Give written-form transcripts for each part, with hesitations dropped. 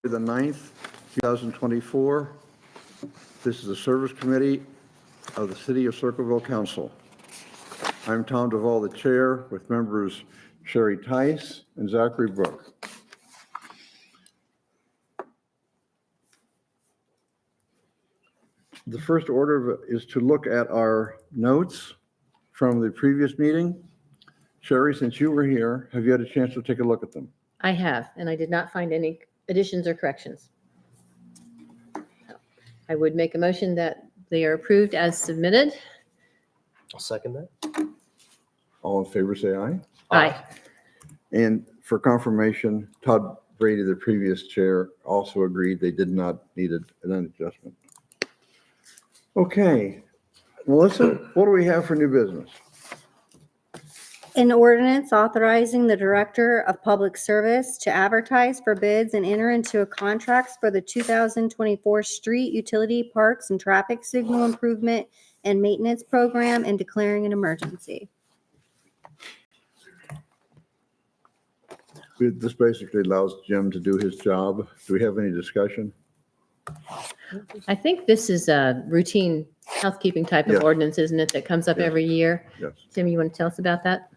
the 9th, 2024. This is the Service Committee of the City of Circleville Council. I'm Tom Duvall, the chair, with members Sherry Tice and Zachary Brook. The first order is to look at our notes from the previous meeting. Sherry, since you were here, have you had a chance to take a look at them? I have, and I did not find any additions or corrections. I would make a motion that they are approved as submitted. I'll second that. All in favor, say aye. Aye. And for confirmation, Todd Brady, the previous chair, also agreed they did not need an adjustment. Okay, Melissa, what do we have for new business? An ordinance authorizing the Director of Public Service to advertise for bids and enter into contracts for the 2024 Street Utility Parks and Traffic Signal Improvement and Maintenance Program and declaring an emergency. This basically allows Jim to do his job. Do we have any discussion? I think this is a routine housekeeping type Yeah. of ordinance, isn't it, that comes up Yeah. every year? Yes. Tim, you want to tell us about that?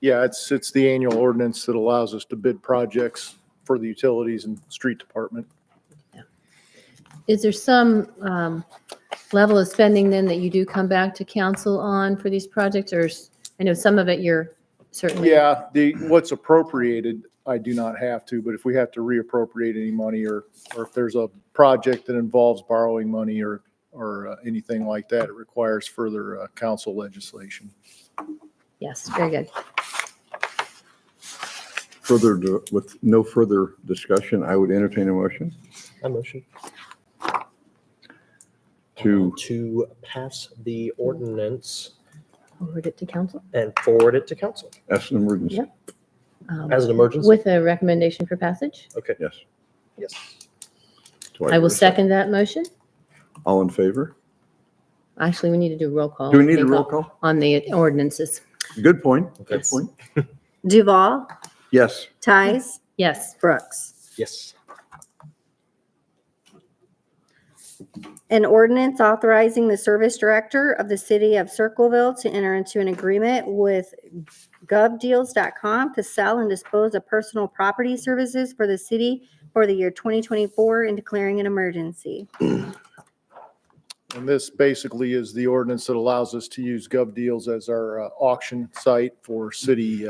Yeah, it's the annual ordinance that allows us to bid projects for the utilities and street department. Is there some level of spending then that you do come back to council on for these projects? Or I know some of it you're certainly. Yeah, what's appropriated, I do not have to, but if we have to reappropriate any money or if there's a project that involves borrowing money or anything like that, it requires further council legislation. Yes, very good. With no further discussion, I would entertain a motion I motion to, pass the ordinance Forward it to council. and forward it to council as an emergency. Yep. as an emergency. With a recommendation for passage. Okay. Yes. Yes. Do I hear will a second that motion. All in favor? Actually, we need to do roll call. Do we need I a think, roll call? on the ordinances? Good point. Good Yes. point. Duval, Yes. Tice, Yes. Brooks. Yes. An ordinance authorizing the Service Director of the City of Circleville to enter into an agreement with govdeals.com to sell and dispose of personal property services for the city for the year 2024 and declaring an emergency. And this basically is the ordinance that allows us to use GovDeals as our auction site for city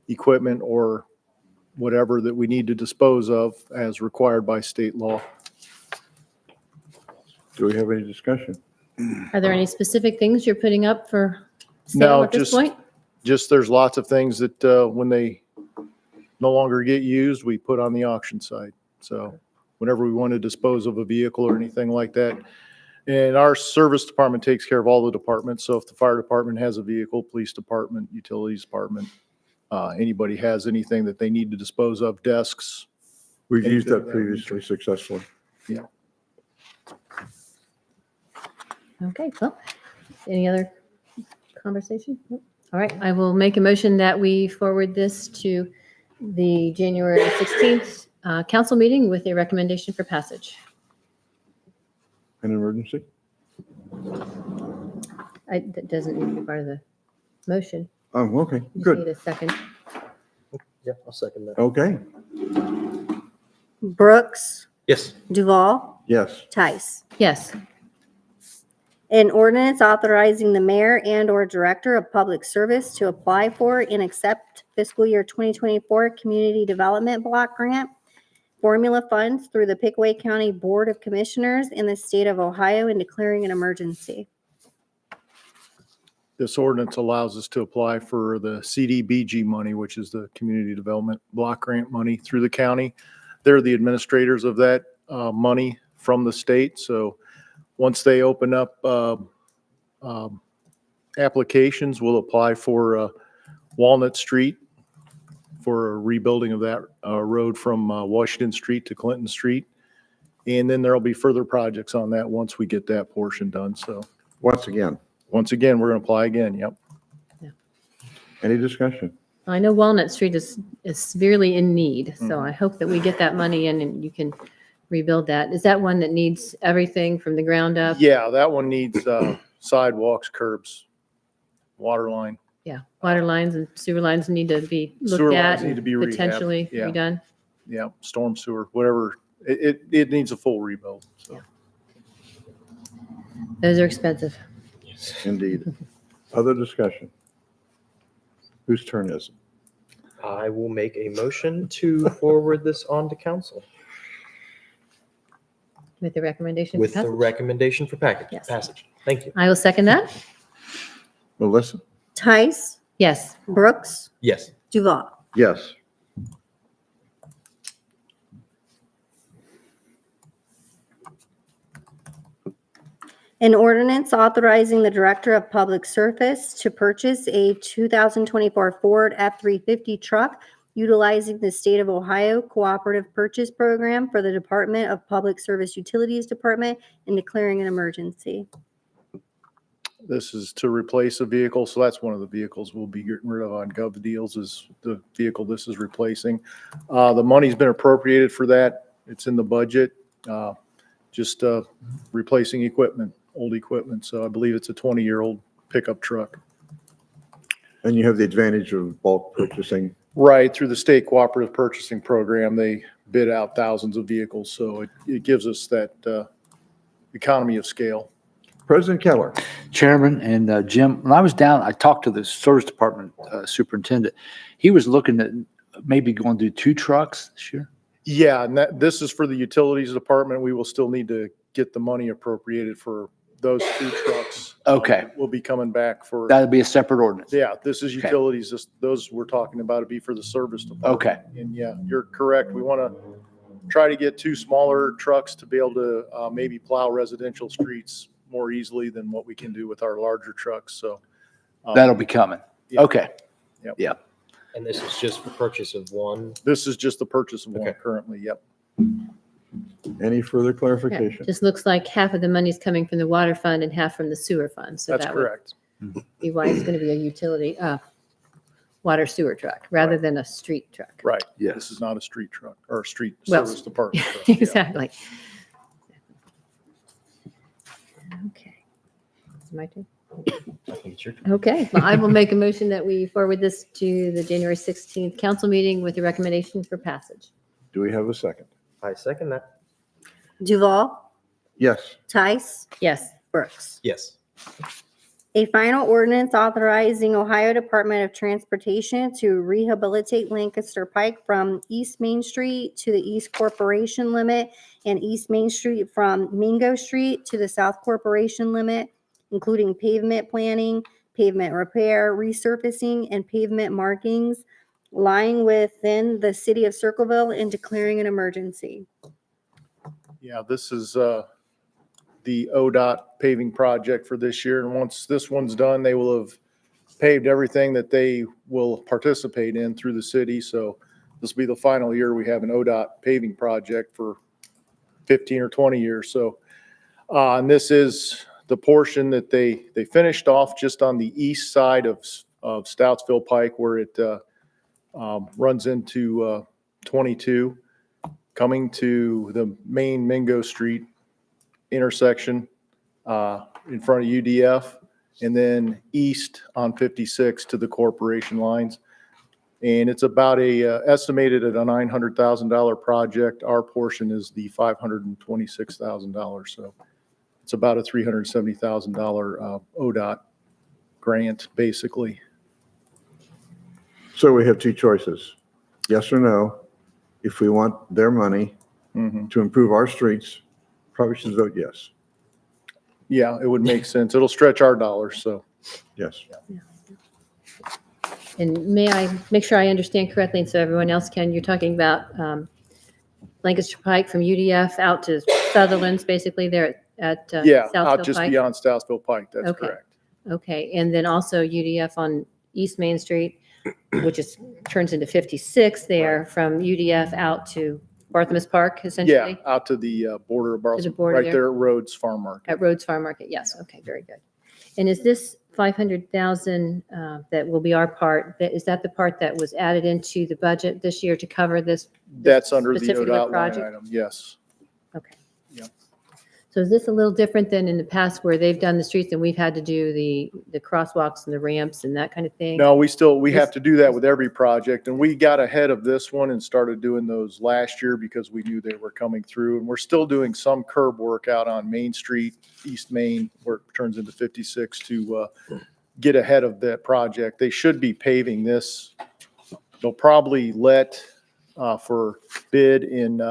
equipment or whatever that we need to dispose of as required by state law. Do we have any discussion? Are there any specific things you're putting up for sale No, at this just- point? Just there's lots of things that when they no longer get used, we put on the auction site. So whenever we want to dispose of a vehicle or anything like that. And our service department takes care of all the departments. So if the fire department has a vehicle, police department, utilities department, anybody has anything that they need to dispose of, desks. We've used that Anything previously successfully. Okay, well, any other conversation? Nope. All right, I will make a motion that we forward this to the January 16th council meeting with a recommendation for passage. An emergency? That doesn't need to be part of the motion. Oh, okay, Just need good. a second. Yeah, I'll second that. Okay, Brooks, Yes. Duval, yes. Tice. Yes, An ordinance authorizing the mayor and/or director of public service to apply for and accept fiscal year 2024 Community Development Block Grant formula funds through the Pickaway County Board of Commissioners in the state of Ohio and declaring an emergency. This ordinance allows us to apply for the CDBG money, which is the Community Development Block Grant money through the county. They're the administrators of that money from the state. So once they open up applications, we'll apply for Walnut Street for a rebuilding of that road from Washington Street to Clinton Street. And then there'll be further projects on that once we get that portion done. So Once again, once again, we're going to apply again. Yep. any discussion? I know Walnut Street is severely in need, so I hope that we get that money in and you can rebuild that. Is that one that needs everything from the ground up? Yeah, that one needs sidewalks, curbs, water line. Yeah, water lines and sewer lines need to be Sewer looked lines at need to be and rehabbed, potentially yeah. redone. Yeah, storm sewer, whatever. It needs a full rebuild. So Those are expensive. Indeed. Other discussion? Whose turn is it? I will make a motion to forward this on to council With the recommendation for with the passage. recommendation for Yes. passage. Thank you. I will second that. Melissa? Tice, Yes. Brooks, Yes. Duval. Yes. An ordinance authorizing the Director of Public Service to purchase a 2024 Ford F-350 truck utilizing the State of Ohio Cooperative Purchase Program for the Department of Public Service Utilities Department and declaring an emergency. this is to replace a vehicle. So that's one of the vehicles we'll be getting rid of on Gov Deals is the vehicle this is replacing. The money's been appropriated for that. It's in the budget. Just replacing equipment, old equipment. So I believe it's a 20-year-old pickup truck. And you have the advantage of bulk purchasing. Right, through the state cooperative purchasing program, they bid out thousands of vehicles. So it gives us that economy of scale. President Keller? Chairman and Jim, when I was down, I talked to the service department superintendent. He was looking at maybe going to do 2 trucks this year. Yeah, and this is for the utilities department. We will still need to get the money appropriated for those 2 trucks. Okay. We'll be coming back for, That'd be a separate ordinance. yeah, this is Okay. utilities. Those we're talking about would be for the service department. Okay. And yeah, you're correct. We want to try to get 2 smaller trucks to be able to maybe plow residential streets more easily than what we can do with our larger trucks. So That'll be coming. yeah. Okay. Yep. Yeah. And this is just for purchase of one. This is just the purchase of one Okay. currently. Yep. Any further Yeah, clarification? just looks like half of the money's coming from the water fund and half from the sewer fund. So That's that would correct. be why it's going to be a utility, water sewer truck rather than a street truck. Right. This Yes. is not a street truck or a street Well, service department. truck. Yeah. Exactly. Okay. Is it my turn? I think it's your turn. Okay, well, I will make a motion that we forward this to the January 16th council meeting with a recommendation for passage. Do we have a second? I second that. Duval, Yes. Tice, Yes. Brooks. Yes. A final ordinance authorizing Ohio Department of Transportation to rehabilitate Lancaster Pike from East Main Street to the East Corporation limit and East Main Street from Mingo Street to the South Corporation limit, including pavement planning, pavement repair, resurfacing, and pavement markings lying within the city of Circleville and declaring an emergency. Yeah, this is the ODOT paving project for this year. And once this one's done, they will have paved everything that they will participate in through the city. So this will be the final year we have an ODOT paving project for 15 or 20 years. So, and this is the portion that they finished off just on the east side of Stoutsville Pike where it runs into 22, coming to the main Mingo Street intersection in front of UDF, and then east on 56 to the corporation lines. And it's about estimated at a $900,000 project. Our portion is the $526,000. So it's about a $370,000 ODOT grant, basically. So we have 2 choices, yes or no. If we want their money Mhm. to improve our streets, probably should vote yes. Yeah, it would make sense. It'll stretch our dollars, so. Yes. And may I make sure I understand correctly, and so everyone else can, you're talking about Lancaster Pike from UDF out to Sutherland's, basically there at Yeah, out Southfield just Pike? beyond Stoutsville Pike, that's Okay. correct. Okay, and then also UDF on East Main Street, which is, turns into 56 there from UDF out to Barthelmess Park, Yeah, essentially? out to the border of To the Bartlesville, border right there. there at Rhodes Farm Market. At Rhodes Farm Market, yes, okay, very good. And is this 500,000 that will be our part, is that the part that was added into the budget this year to cover this? That's under the specific ODOT line project? item, yes. Okay. Yep. So is this a little different than in the past where they've done the streets and we've had to do the crosswalks and the ramps and that kind of thing? No, we have to do that with every project, and we got ahead of this one and started doing those last year because we knew they were coming through. And we're still doing some curb work out on Main Street, East Main, where it turns into 56 to get ahead of that project. They should be paving this. They'll probably let for bid in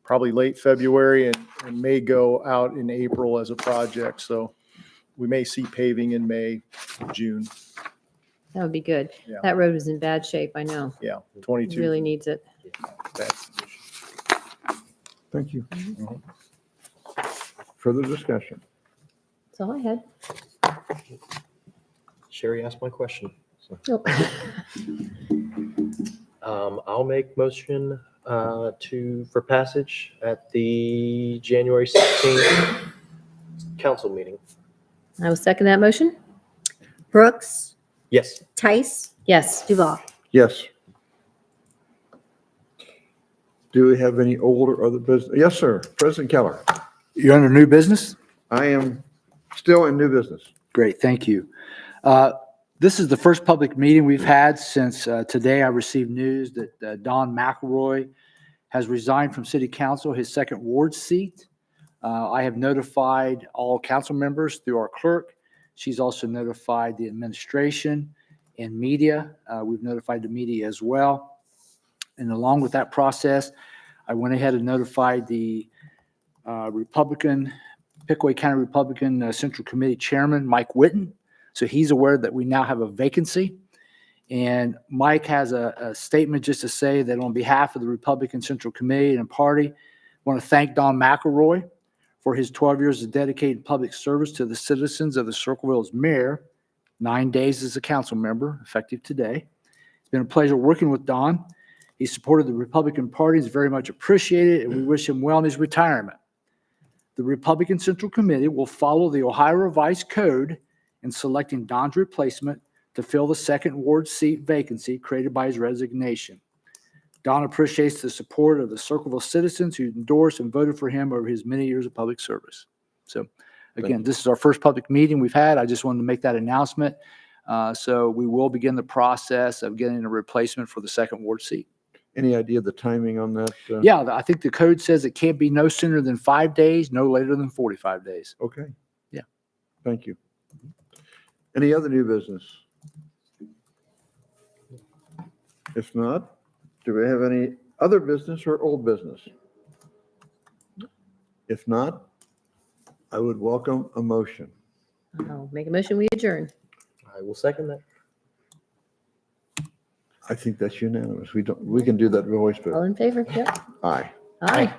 probably late February and may go out in April as a project. So we may see paving in May, June. That would be good. Yeah. That road is in bad shape, I know. Yeah, It 22. really needs it. Bad. Thank you. Further discussion? That's all I had. Sherry asked my question. So, Oh. I'll make motion for passage at the January 16th council meeting. I will second that motion. Brooks, Yes. Tice, Yes. Duval. Yes. Do we have any old or other business? Yes, sir. President Keller. You're under new business? I am still in new business. Great, thank you. This is the first public meeting we've had since today I received news that Don McElroy has resigned from city council, his second ward seat. I have notified all council members through our clerk. She's also notified the administration and media. We've notified the media as well. And along with that process, I went ahead and notified the Pickaway County Republican Central Committee Chairman, Mike Witten. So he's aware that we now have a vacancy. And Mike has a statement just to say that on behalf of the Republican Central Committee and party, I want to thank Don McElroy for his 12 years of dedicated public service to the citizens of the Circleville as mayor, 9 days as a council member, effective today. It's been a pleasure working with Don. He supported the Republican Party, is very much appreciated, and we wish him well in his retirement. The Republican Central Committee will follow the Ohio Revised Code in selecting Don's replacement to fill the second ward seat vacancy created by his resignation. Don appreciates the support of the Circleville citizens who endorsed and voted for him over his many years of public service. So again, this is our first public meeting we've had. I just wanted to make that announcement. So we will begin the process of getting a replacement for the second ward seat. Any idea of the timing on that? Yeah, I think the code says it can't be no sooner than 5 days, no later than 45 days. Okay. Yeah. Thank you. Any other new business? If not, do we have any other business or old business? If not, I would welcome a motion. I'll make a motion, we adjourn. I will second that. I think that's unanimous. We can do that voice All vote. in favor? Yep. Aye. Aye.